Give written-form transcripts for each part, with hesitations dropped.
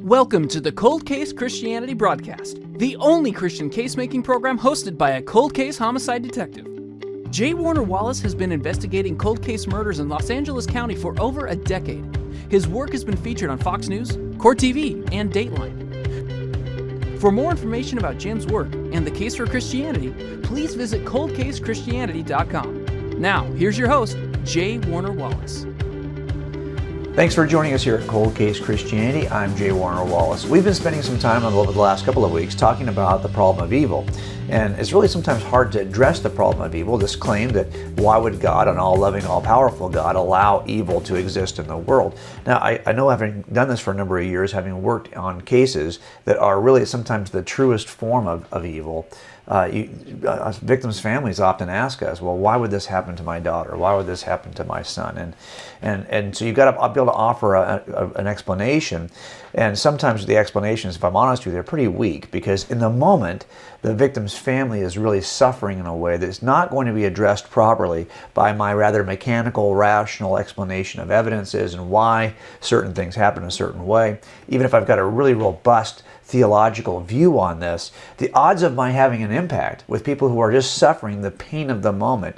Welcome to the Cold Case Christianity broadcast, the only Christian case-making program hosted by a cold case homicide detective. J. Warner Wallace has been investigating cold case murders in Los Angeles County for over a decade. His work has been featured on Fox News, Court TV, and Dateline. For more information about Jim's work and the case for Christianity, please visit coldcasechristianity.com. Now, here's your host, J. Warner Wallace. Thanks for joining us here at Cold Case Christianity. I'm J. Warner Wallace. We've been spending some time over the last couple of weeks talking about the problem of evil. And it's really sometimes hard to address the problem of evil, this claim that why would God, an all-loving, all-powerful God, allow evil to exist in the world? Now, I know, having done this for a number of years, having worked on cases that are really sometimes the truest form of evil, victims' families often ask us, well, why would this happen to my daughter? Why would this happen to my son? And so you've got to be able to offer an explanation. And sometimes the explanations, if I'm honest with you, they're pretty weak, because in the moment, the victim's family is really suffering in a way that's not going to be addressed properly by my rather mechanical, rational explanation of evidences and why certain things happen a certain way. Even if I've got a really robust theological view on this, the odds of my having an impact with people who are just suffering the pain of the moment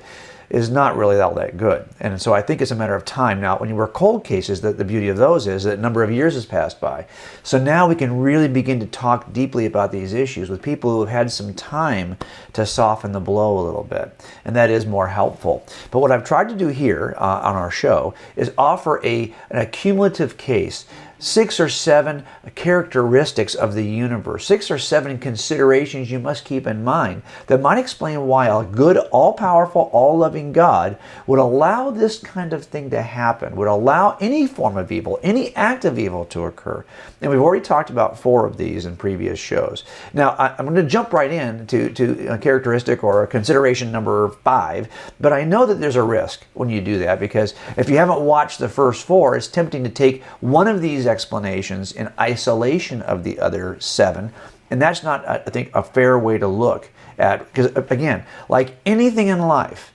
is not really all that good. And so I think it's a matter of time. Now, when you work cold cases, the beauty of those is that a number of years has passed by. So now we can really begin to talk deeply about these issues with people who have had some time to soften the blow a little bit. And that is more helpful. But what I've tried to do here on our show is offer an accumulative case, 6 or 7 characteristics of the universe, 6 or 7 considerations you must keep in mind that might explain why a good, all-powerful, all-loving God would allow this kind of thing to happen, would allow any form of evil, any act of evil to occur. And we've already talked about 4 of these in previous shows. Now, I'm going to jump right in to a characteristic or a consideration number 5, but I know that there's a risk when you do that, because if you haven't watched the first 4, it's tempting to take one of these explanations in isolation of the other 7, and that's not, I think, a fair way to look at, because again, like anything in life,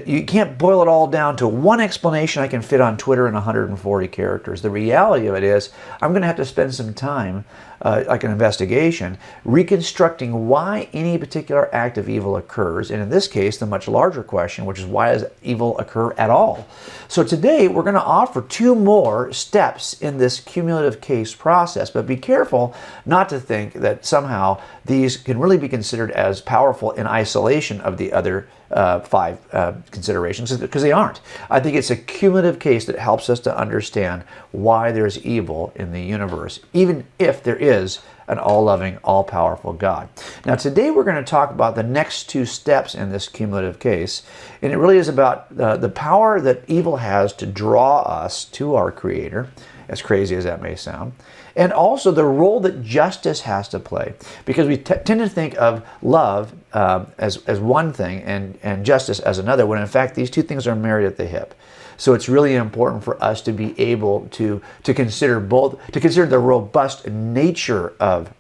you can't boil it all down to one explanation I can fit on Twitter in 140 characters. The reality of it is I'm going to have to spend some time, like an investigation, reconstructing why any particular act of evil occurs, and in this case, the much larger question, which is why does evil occur at all? So today, we're going to offer 2 more steps in this cumulative case process, but be careful not to think that somehow these can really be considered as powerful in isolation of the other 5 considerations, because they aren't. I think it's a cumulative case that helps us to understand why there's evil in the universe, even if there is an all-loving, all-powerful God. Now today we're going to talk about the next 2 steps in this cumulative case, and it really is about the power that evil has to draw us to our Creator, as crazy as that may sound, and also the role that justice has to play, because we tend to think of love as one thing and justice as another, when in fact these 2 things are married at the hip. So it's really important for us to be able to consider the robust nature of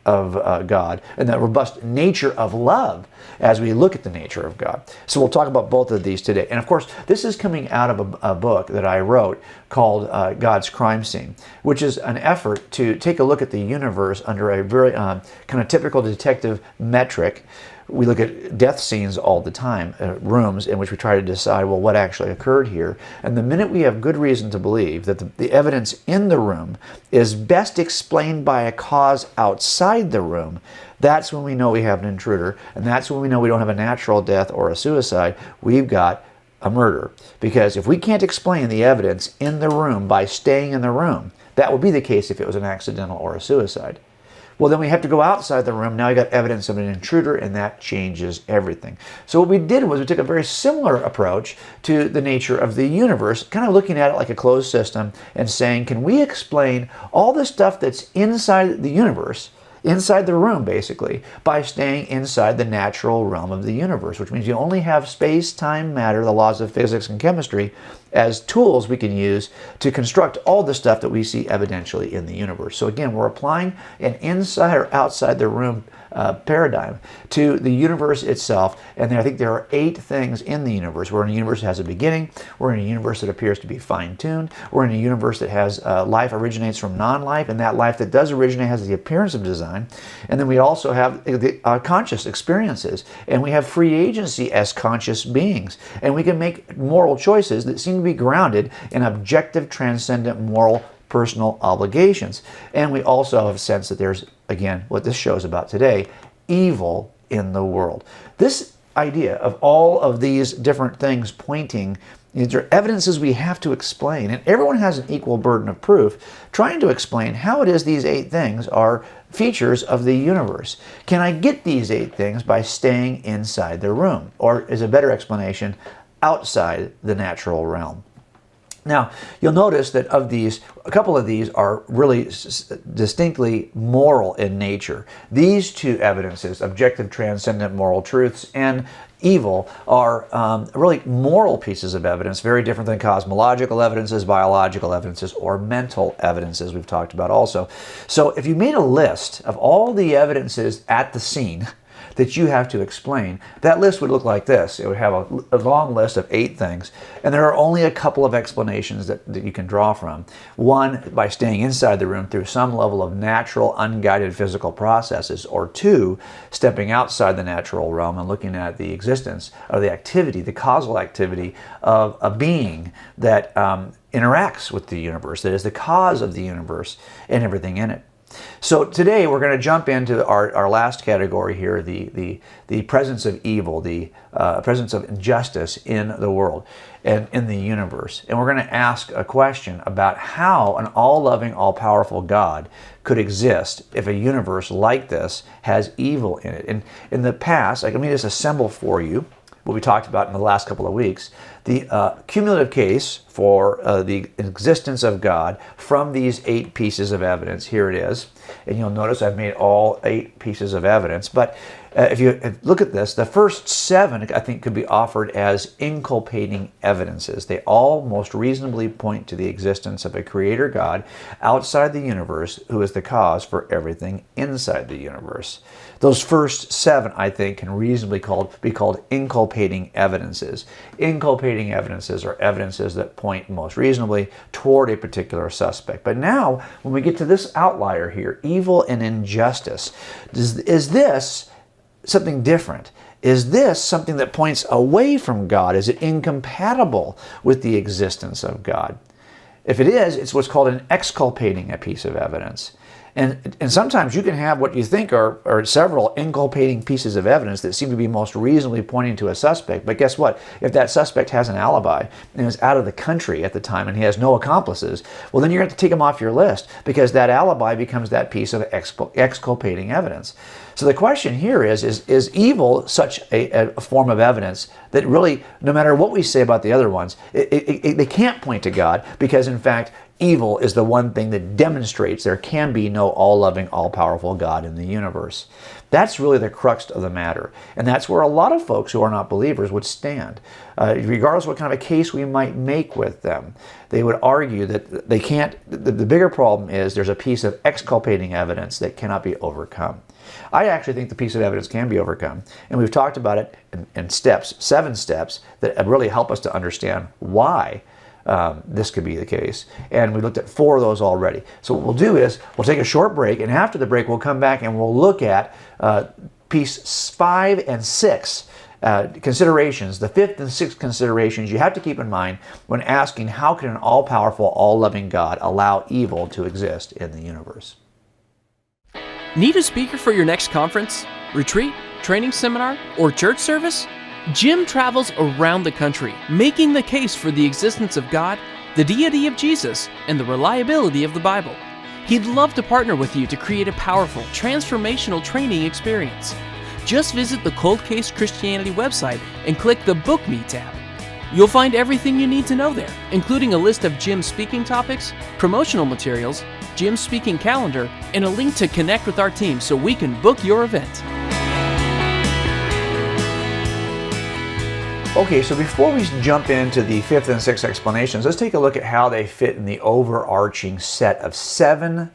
God and the robust nature of love as we look at the nature of God. So we'll talk about both of these today. And of course, this is coming out of a book that I wrote called God's Crime Scene, which is an effort to take a look at the universe under a very kind of typical detective metric. We look at death scenes all the time, rooms in which we try to decide, well, what actually occurred here. And the minute we have good reason to believe that the evidence in the room is best explained by a cause outside the room, that's when we know we have an intruder, and that's when we know we don't have a natural death or a suicide. We've got a murder. Because if we can't explain the evidence in the room by staying in the room, that would be the case if it was an accidental or a suicide. Well, then we have to go outside the room. Now we got evidence of an intruder, and that changes everything. So what we did was we took a very similar approach to the nature of the universe, kind of looking at it like a closed system and saying, can we explain all the stuff that's inside the universe, inside the room basically, by staying inside the natural realm of the universe, which means you only have space, time, matter, the laws of physics and chemistry as tools we can use to construct all the stuff that we see evidentially in the universe. So again, we're applying an inside or outside the room paradigm to the universe itself. And I think there are 8 things in the universe. We're in a universe that has a beginning. We're in a universe that appears to be fine-tuned. We're in a universe that has life originates from non-life, and that life that does originate has the appearance of design. And then we also have the conscious experiences, and we have free agency as conscious beings. And we can make moral choices that seem to be grounded in objective, transcendent moral personal obligations. And we also have a sense that there's, again, what this show is about today, evil in the world. This idea of all of these different things pointing, these are evidences we have to explain, and everyone has an equal burden of proof, trying to explain how it is these 8 things are features of the universe. Can I get these 8 things by staying inside the room? Or is a better explanation, outside the natural realm? Now, you'll notice that of these, a couple of these are really distinctly moral in nature. These 2 evidences, objective transcendent moral truths and evil, are really moral pieces of evidence, very different than cosmological evidences, biological evidences, or mental evidences we've talked about also. So if you made a list of all the evidences at the scene that you have to explain, that list would look like this. It would have a long list of 8 things, and there are only a couple of explanations that you can draw from. One, by staying inside the room through some level of natural, unguided physical processes, or 2, stepping outside the natural realm and looking at the existence of the activity, the causal activity of a being that interacts with the universe, that is the cause of the universe and everything in it. So today we're going to jump into our last category here, the presence of evil, the presence of injustice in the world and in the universe. And we're going to ask a question about how an all-loving, all-powerful God could exist if a universe like this has evil in it. And in the past, let me just assemble for you what we talked about in the last couple of weeks, the cumulative case for the existence of God from these 8 pieces of evidence. Here it is. And you'll notice I've made all 8 pieces of evidence. But if you look at this, the first 7, I think, could be offered as inculpating evidences. They all most reasonably point to the existence of a creator God outside the universe who is the cause for everything inside the universe. Those first 7, I think, can reasonably be called inculpating evidences. Inculpating evidences are evidences that point most reasonably toward a particular suspect. But now, when we get to this outlier here, evil and injustice, is this something different? Is this something that points away from God? Is it incompatible with the existence of God? If it is, it's what's called an exculpating a piece of evidence. And sometimes you can have what you think are several inculpating pieces of evidence that seem to be most reasonably pointing to a suspect. But guess what? If that suspect has an alibi and is out of the country at the time and he has no accomplices, well, then you're going to take him off your list because that alibi becomes that piece of exculpating evidence. So the question here is evil such a form of evidence that really, no matter what we say about the other ones, they can't point to God because, in fact, evil is the one thing that demonstrates there can be no all-loving, all-powerful God in the universe. That's really the crux of the matter. And that's where a lot of folks who are not believers would stand. Regardless of what kind of a case we might make with them, they would argue that they can't, the bigger problem is there's a piece of exculpating evidence that cannot be overcome. I actually think the piece of evidence can be overcome. And we've talked about it in steps, 7 steps, that really help us to understand why this could be the case. And we looked at 4 of those already. So what we'll do is we'll take a short break, and after the break we'll come back and we'll look at piece 5 and 6 considerations, the 5th and 6th considerations you have to keep in mind when asking how can an all-powerful, all-loving God allow evil to exist in the universe. Need a speaker for your next conference, retreat, training seminar, or church service? Jim travels around the country, making the case for the existence of God, the deity of Jesus, and the reliability of the Bible. He'd love to partner with you to create a powerful, transformational training experience. Just visit the Cold Case Christianity website and click the Book Me tab. You'll find everything you need to know there, including a list of Jim's speaking topics, promotional materials, Jim's speaking calendar, and a link to connect with our team so we can book your event. Okay, so before we jump into the fifth and sixth explanations, let's take a look at how they fit in the overarching set of seven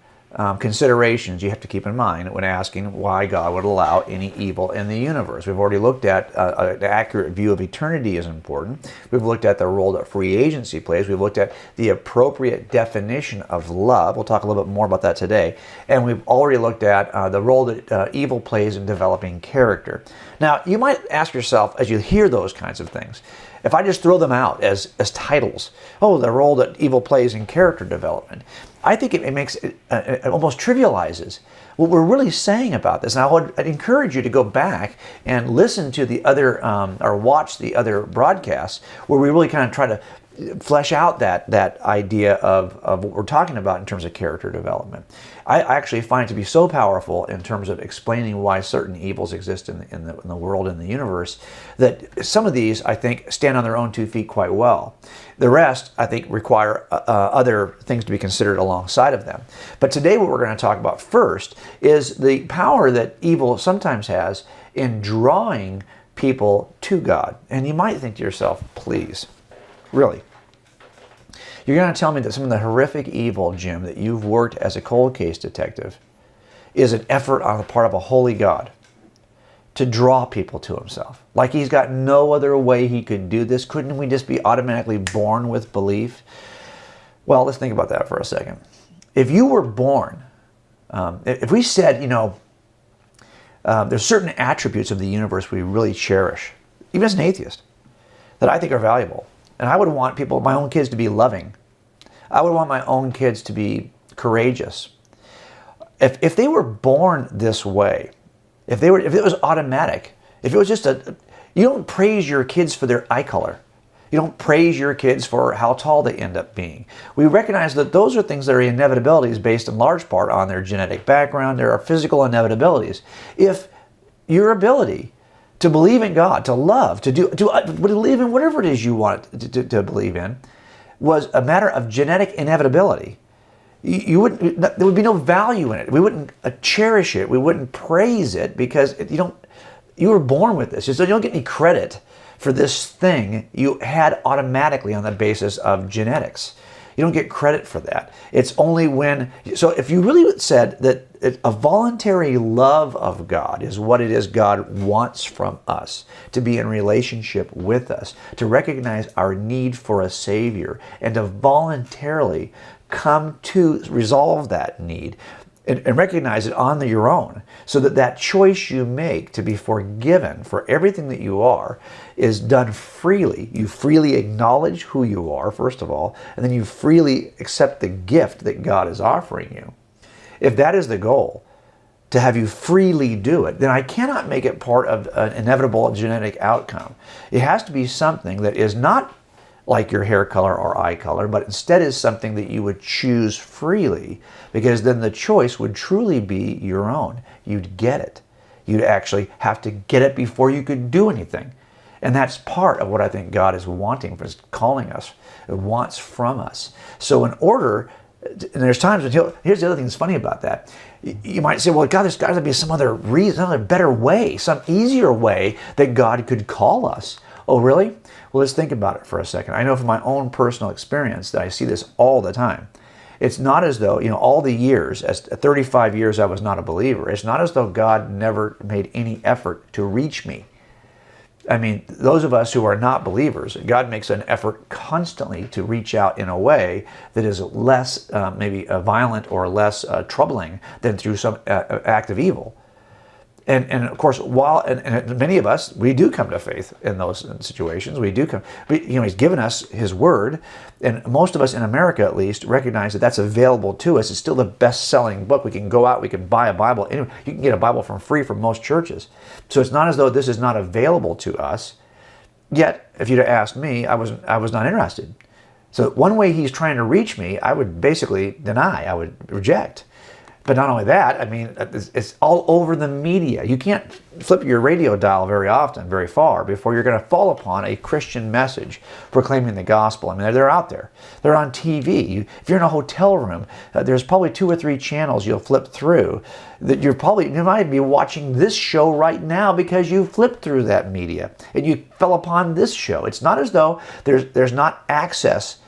considerations you have to keep in mind when asking why God would allow any evil in the universe. We've already looked at an accurate view of eternity is important. We've looked at the role that free agency plays. We've looked at the appropriate definition of love. We'll talk a little bit more about that today. And we've already looked at the role that evil plays in developing character. Now, you might ask yourself, as you hear those kinds of things, if I just throw them out as titles, the role that evil plays in character development, I think it makes it almost trivializes what we're really saying about this. And I'd encourage you to go back and listen to the other, or watch the other broadcasts where we really kind of try to flesh out that idea of what we're talking about in terms of character development. I actually find it to be so powerful in terms of explaining why certain evils exist in the world, in the universe, that some of these, I think, stand on their own 2 feet quite well. The rest, I think, require other things to be considered alongside of them. But today what we're going to talk about first is the power that evil sometimes has in drawing people to God. And you might think to yourself, please, really? You're going to tell me that some of the horrific evil, Jim, that you've worked as a cold case detective is an effort on the part of a holy God to draw people to himself? Like he's got no other way he could do this? Couldn't we just be automatically born with belief? Well, let's think about that for a second. If you were born, if we said, there's certain attributes of the universe we really cherish, even as an atheist, that I think are valuable. And I would want my own kids to be loving. I would want my own kids to be courageous. If they were born this way, if it was automatic, if it was just you don't praise your kids for their eye color. You don't praise your kids for how tall they end up being. We recognize that those are things that are inevitabilities based in large part on their genetic background. There are physical inevitabilities. If your ability to believe in God, to love, to believe in whatever it is you want to believe in, was a matter of genetic inevitability, there would be no value in it. We wouldn't cherish it. We wouldn't praise it because you were born with this. So you don't get any credit for this thing you had automatically on the basis of genetics. You don't get credit for that. It's only so if you really said that a voluntary love of God is what it is God wants from us, to be in relationship with us, to recognize our need for a Savior, and to voluntarily come to resolve that need and recognize it on your own, so that choice you make to be forgiven for everything that you are is done freely. You freely acknowledge who you are, first of all, and then you freely accept the gift that God is offering you. If that is the goal, to have you freely do it, then I cannot make it part of an inevitable genetic outcome. It has to be something that is not like your hair color or eye color, but instead is something that you would choose freely, because then the choice would truly be your own. You'd get it. You'd actually have to get it before you could do anything. And that's part of what I think God is wanting, is calling us, wants from us. So in order, and there's times when here's the other thing that's funny about that. You might say, well, God, there's got to be some other reason, some other better way, some easier way that God could call us. Oh, really? Well, let's think about it for a second. I know from my own personal experience that I see this all the time. It's not as though, all the years, as 35 years I was not a believer, it's not as though God never made any effort to reach me. I mean, those of us who are not believers, God makes an effort constantly to reach out in a way that is less maybe violent or less troubling than through some act of evil. And of course, and many of us, we do come to faith in those situations. We do come. He's given us His Word, and most of us in America, at least, recognize that that's available to us. It's still the best-selling book. We can go out, we can buy a Bible. You can get a Bible for free from most churches. So it's not as though this is not available to us. Yet, if you'd have asked me, I was not interested. So one way He's trying to reach me, I would basically deny. I would reject. But not only that, I mean, it's all over the media. You can't flip your radio dial very often, very far, before you're going to fall upon a Christian message proclaiming the gospel. I mean, they're out there. They're on TV. If you're in a hotel room, there's probably 2 or 3 channels you'll flip through that you might be watching this show right now because you flipped through that media and you fell upon this show. It's not as though there's not access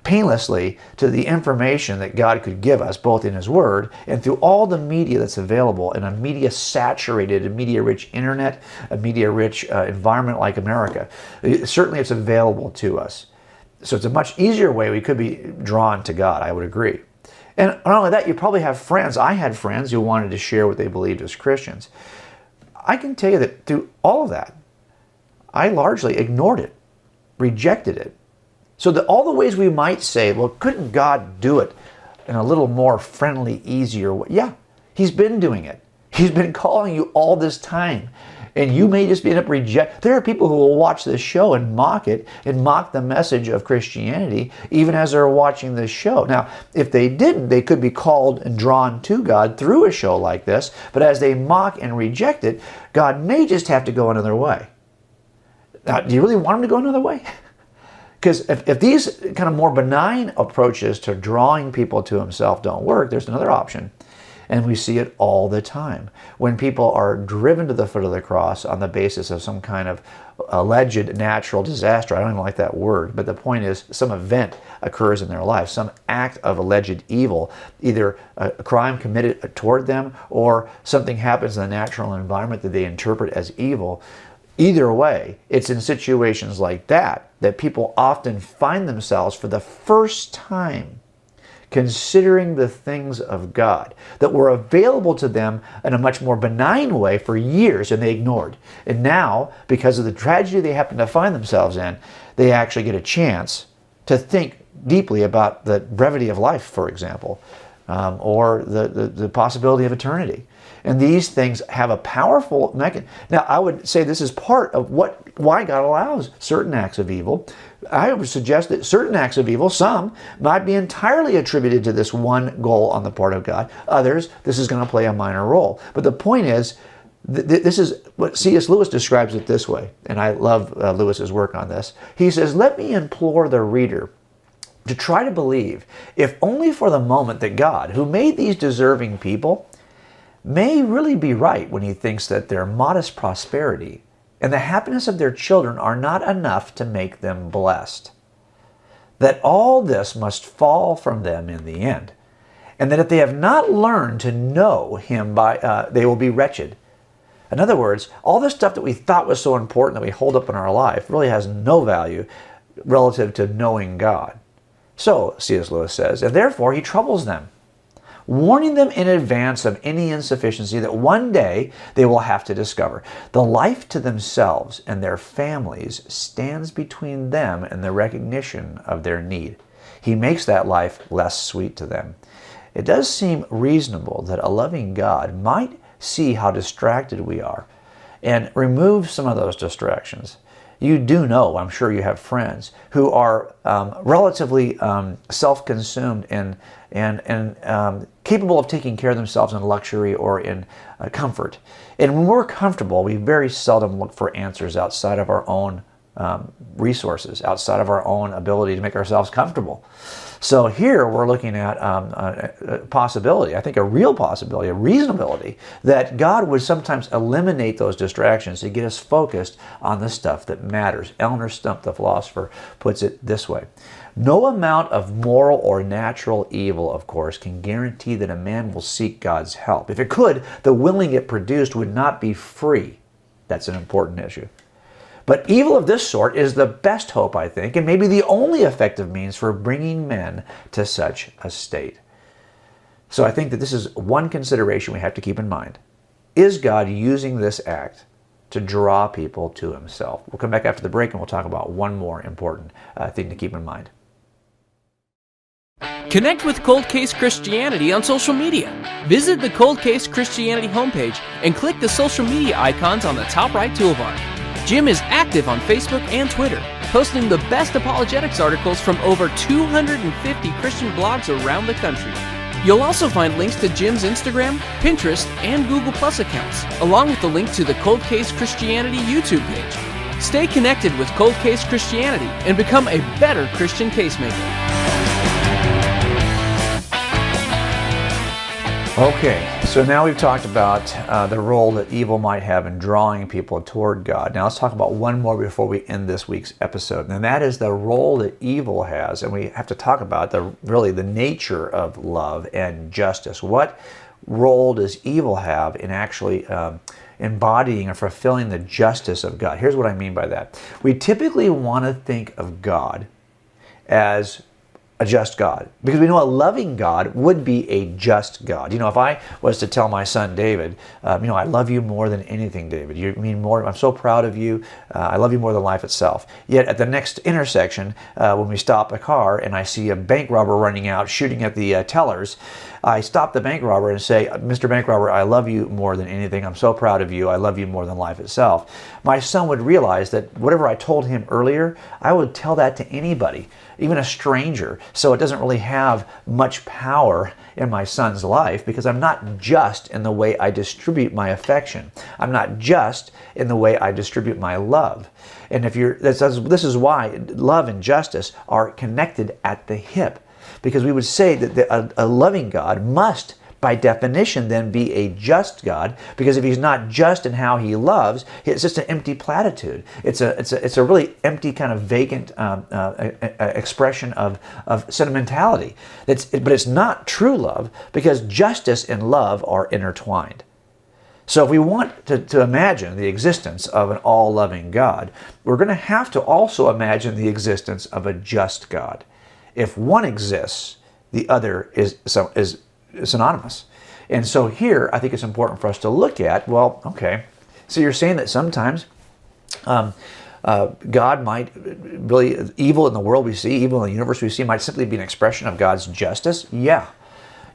painlessly to the information that God could give us, both in His Word and through all the media that's available in a media-saturated, a media-rich internet, a media-rich environment like America. Certainly it's available to us. So it's a much easier way we could be drawn to God, I would agree. And not only that, you probably have friends. I had friends who wanted to share what they believed as Christians. I can tell you that through all of that, I largely ignored it, rejected it. So that all the ways we might say, well, couldn't God do it in a little more friendly, easier way? Yeah, He's been doing it. He's been calling you all this time. And you may just end up rejecting. There are people who will watch this show and mock it and mock the message of Christianity even as they're watching this show. Now, if they didn't, they could be called and drawn to God through a show like this. But as they mock and reject it, God may just have to go another way. Now, do you really want Him to go another way? Because if these kind of more benign approaches to drawing people to Himself don't work, there's another option. And we see it all the time. When people are driven to the foot of the cross on the basis of some kind of alleged natural disaster, I don't even like that word, but the point is some event occurs in their life, some act of alleged evil, either a crime committed toward them or something happens in the natural environment that they interpret as evil. Either way, it's in situations like that that people often find themselves for the first time considering the things of God that were available to them in a much more benign way for years and they ignored. And now, because of the tragedy they happen to find themselves in, they actually get a chance to think deeply about the brevity of life, for example, or the possibility of eternity. And these things have a powerful mechanism. Now, I would say this is part of why God allows certain acts of evil. I would suggest that certain acts of evil, some, might be entirely attributed to this one goal on the part of God. Others, this is going to play a minor role. But the point is, this is what C.S. Lewis describes it this way, and I love Lewis's work on this. He says, "Let me implore the reader to try to believe, if only for the moment, that God, who made these deserving people, may really be right when He thinks that their modest prosperity and the happiness of their children are not enough to make them blessed. That all this must fall from them in the end, and that if they have not learned to know Him, they will be wretched." In other words, all this stuff that we thought was so important that we hold up in our life really has no value relative to knowing God. So, C.S. Lewis says, and therefore He troubles them, warning them in advance of any insufficiency that one day they will have to discover. The life to themselves and their families stands between them and the recognition of their need. He makes that life less sweet to them. It does seem reasonable that a loving God might see how distracted we are and remove some of those distractions. You do know, I'm sure you have friends who are relatively self-consumed and capable of taking care of themselves in luxury or in comfort. And when we're comfortable, we very seldom look for answers outside of our own resources, outside of our own ability to make ourselves comfortable. So here we're looking at a possibility, I think a real possibility, a reasonability, that God would sometimes eliminate those distractions to get us focused on the stuff that matters. Eleanor Stump, the philosopher, puts it this way: no amount of moral or natural evil, of course, can guarantee that a man will seek God's help. If it could, the willing it produced would not be free. That's an important issue. But evil of this sort is the best hope, I think, and maybe the only effective means for bringing men to such a state. So I think that this is one consideration we have to keep in mind. Is God using this act to draw people to Himself? We'll come back after the break and we'll talk about one more important thing to keep in mind. Connect with Cold Case Christianity on social media. Visit the Cold Case Christianity homepage and click the social media icons on the top right toolbar. Jim is active on Facebook and Twitter, posting the best apologetics articles from over 250 Christian blogs around the country. You'll also find links to Jim's Instagram, Pinterest, and Google Plus accounts, along with the link to the Cold Case Christianity YouTube page. Stay connected with Cold Case Christianity and become a better Christian casemaker. Okay, so now we've talked about the role that evil might have in drawing people toward God. Now let's talk about one more before we end this week's episode, and that is the role that evil has, and we have to talk about really the nature of love and justice. What role does evil have in actually embodying or fulfilling the justice of God? Here's what I mean by that. We typically want to think of God as a just God, because we know a loving God would be a just God. If I was to tell my son David, I love you more than anything, David. You mean more. I'm so proud of you. I love you more than life itself. Yet at the next intersection, when we stop a car and I see a bank robber running out shooting at the tellers, I stop the bank robber and say, Mr. Bank Robber, I love you more than anything. I'm so proud of you. I love you more than life itself. My son would realize that whatever I told him earlier, I would tell that to anybody, even a stranger. So it doesn't really have much power in my son's life, because I'm not just in the way I distribute my affection. I'm not just in the way I distribute my love. And this is why love and justice are connected at the hip. Because we would say that a loving God must, by definition, then be a just God, because if he's not just in how he loves, it's just an empty platitude. It's a really empty, kind of vacant expression of sentimentality. But it's not true love, because justice and love are intertwined. So if we want to imagine the existence of an all-loving God, we're going to have to also imagine the existence of a just God. If one exists, the other is synonymous. And so here, I think it's important for us to look at, well, okay, so you're saying that sometimes God might really, evil in the world we see, evil in the universe we see, might simply be an expression of God's justice?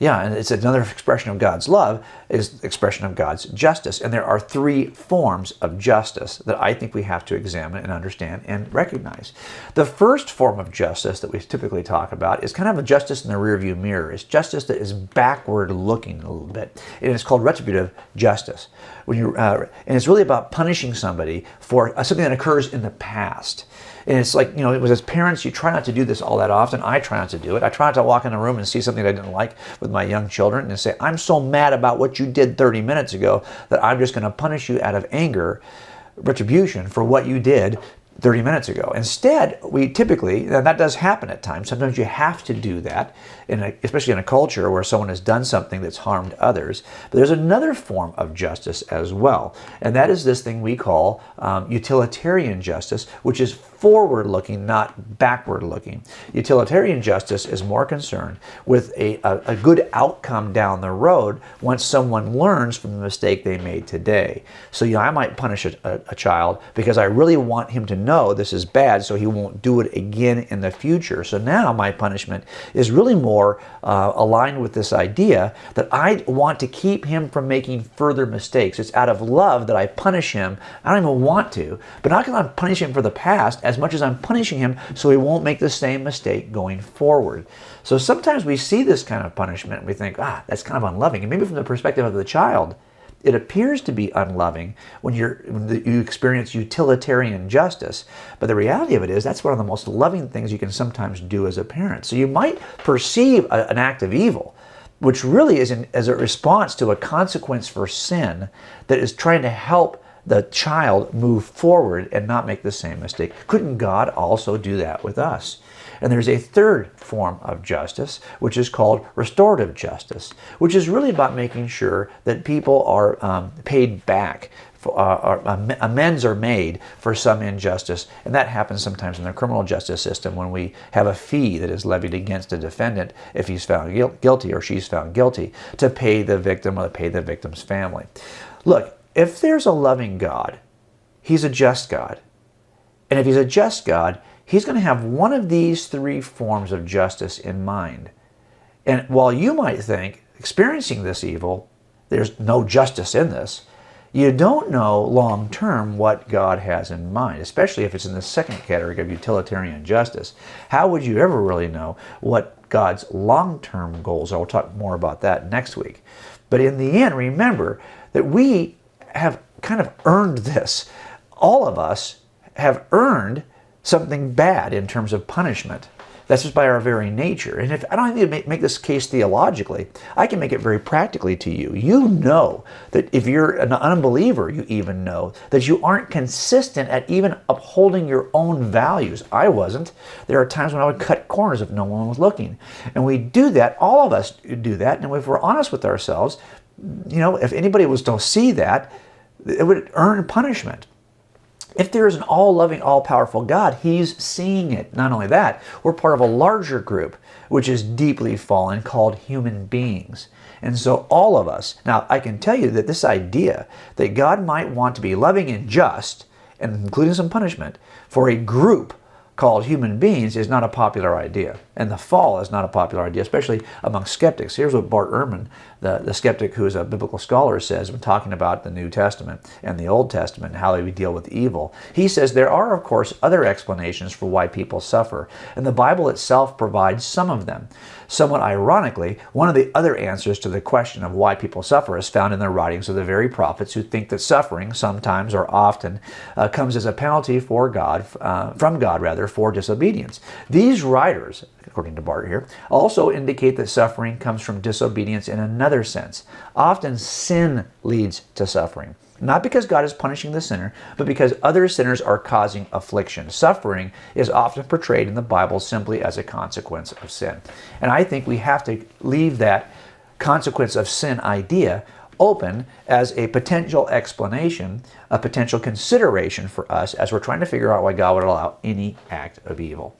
Yeah, and it's another expression of God's love, is the expression of God's justice. And there are three forms of justice that I think we have to examine and understand and recognize. The first form of justice that we typically talk about is kind of a justice in the rearview mirror. It's justice that is backward looking a little bit. And it's called retributive justice. And it's really about punishing somebody for something that occurs in the past. And it's like, it was as parents, you try not to do this all that often. I try not to do it. I try not to walk in a room and see something that I didn't like with my young children and say, I'm so mad about what you did 30 minutes ago that I'm just going to punish you out of anger, retribution for what you did 30 minutes ago. Instead, we typically, and that does happen at times, sometimes you have to do that, especially in a culture where someone has done something that's harmed others. But there's another form of justice as well, and that is this thing we call utilitarian justice, which is forward-looking, not backward-looking. Utilitarian justice is more concerned with a good outcome down the road once someone learns from the mistake they made today. So I might punish a child because I really want him to know this is bad so he won't do it again in the future. So now my punishment is really more aligned with this idea that I want to keep him from making further mistakes. It's out of love that I punish him. I don't even want to, but not because I'm punishing him for the past as much as I'm punishing him so he won't make the same mistake going forward. So sometimes we see this kind of punishment and we think, that's kind of unloving. And maybe from the perspective of the child, it appears to be unloving when you experience utilitarian justice. But the reality of it is that's one of the most loving things you can sometimes do as a parent. So you might perceive an act of evil, which really is as a response to a consequence for sin that is trying to help the child move forward and not make the same mistake. Couldn't God also do that with us? And there's a third form of justice, which is called restorative justice, which is really about making sure that people are paid back, amends are made for some injustice. And that happens sometimes in the criminal justice system when we have a fee that is levied against a defendant if he's found guilty or she's found guilty to pay the victim or to pay the victim's family. Look, if there's a loving God, he's a just God. And if he's a just God, he's going to have one of these three forms of justice in mind. And while you might think, experiencing this evil, there's no justice in this, you don't know long term what God has in mind, especially if it's in the second category of utilitarian justice. How would you ever really know what God's long-term goals are. We'll talk more about that next week. But in the end, remember that we have kind of earned this. All of us have earned something bad in terms of punishment. That's just by our very nature. And if I don't need to make this case theologically, I can make it very practically to you. You know that if you're an unbeliever, you even know that you aren't consistent at even upholding your own values. I wasn't. There are times when I would cut corners if no one was looking. And we do that. All of us do that. And if we're honest with ourselves, if anybody was to see that, it would earn punishment. If there is an all-loving, all-powerful God, He's seeing it. Not only that, we're part of a larger group, which is deeply fallen, called human beings. And so all of us, now I can tell you that this idea that God might want to be loving and just, and including some punishment, for a group called human beings is not a popular idea. And the fall is not a popular idea, especially among skeptics. Here's what Bart Ehrman, the skeptic who is a biblical scholar, says when talking about the New Testament and the Old Testament and how we deal with evil. He says there are, of course, other explanations for why people suffer, and the Bible itself provides some of them. Somewhat ironically, one of the other answers to the question of why people suffer is found in the writings of the very prophets who think that suffering, sometimes or often, comes as a penalty for God, from God rather, for disobedience. These writers, according to Bart here, also indicate that suffering comes from disobedience in another sense. Often sin leads to suffering. Not because God is punishing the sinner, but because other sinners are causing affliction. Suffering is often portrayed in the Bible simply as a consequence of sin. And I think we have to leave that consequence of sin idea open as a potential explanation, a potential consideration for us as we're trying to figure out why God would allow any act of evil.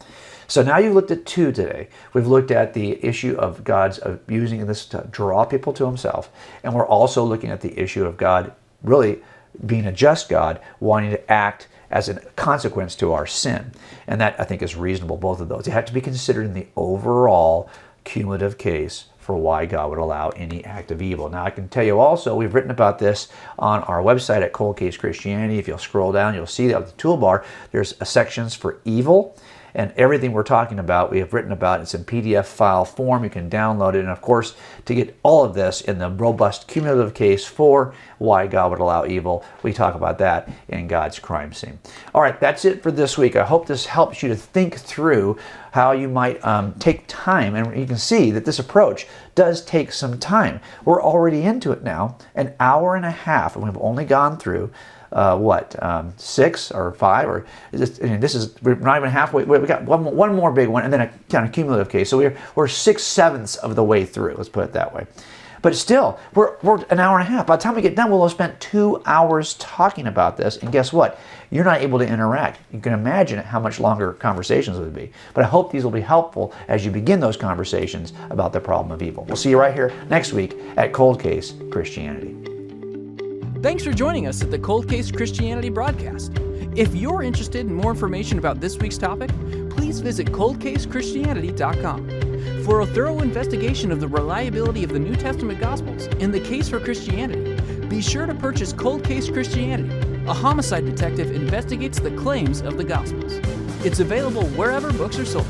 So now you've looked at two today. We've looked at the issue of God's using this to draw people to Himself, and we're also looking at the issue of God really being a just God, wanting to act as a consequence to our sin. And that, I think, is reasonable, both of those. They have to be considered in the overall cumulative case for why God would allow any act of evil. Now, I can tell you also, we've written about this on our website at Cold Case Christianity. If you'll scroll down, you'll see that with the toolbar, there's sections for evil. And everything we're talking about, we have written about. It's in PDF file form. You can download it. And of course, to get all of this in the robust cumulative case for why God would allow evil, we talk about that in God's crime scene. All right, that's it for this week. I hope this helps you to think through how you might take time. And you can see that this approach does take some time. We're already into it now, an hour and a half, and we've only gone through 6 or 5, or we're not even halfway. We got one more big one, and then a kind of cumulative case. So we're 6/7 of the way through. Let's put it that way. But still, we're an hour and a half. By the time we get done, we'll have spent 2 hours talking about this. And guess what? You're not able to interact. You can imagine how much longer conversations would be. But I hope these will be helpful as you begin those conversations about the problem of evil. We'll see you right here next week at Cold Case Christianity. Thanks for joining us at the Cold Case Christianity broadcast. If you're interested in more information about this week's topic, please visit coldcasechristianity.com. For a thorough investigation of the reliability of the New Testament Gospels and the case for Christianity, be sure to purchase Cold Case Christianity. A homicide detective investigates the claims of the Gospels. It's available wherever books are sold.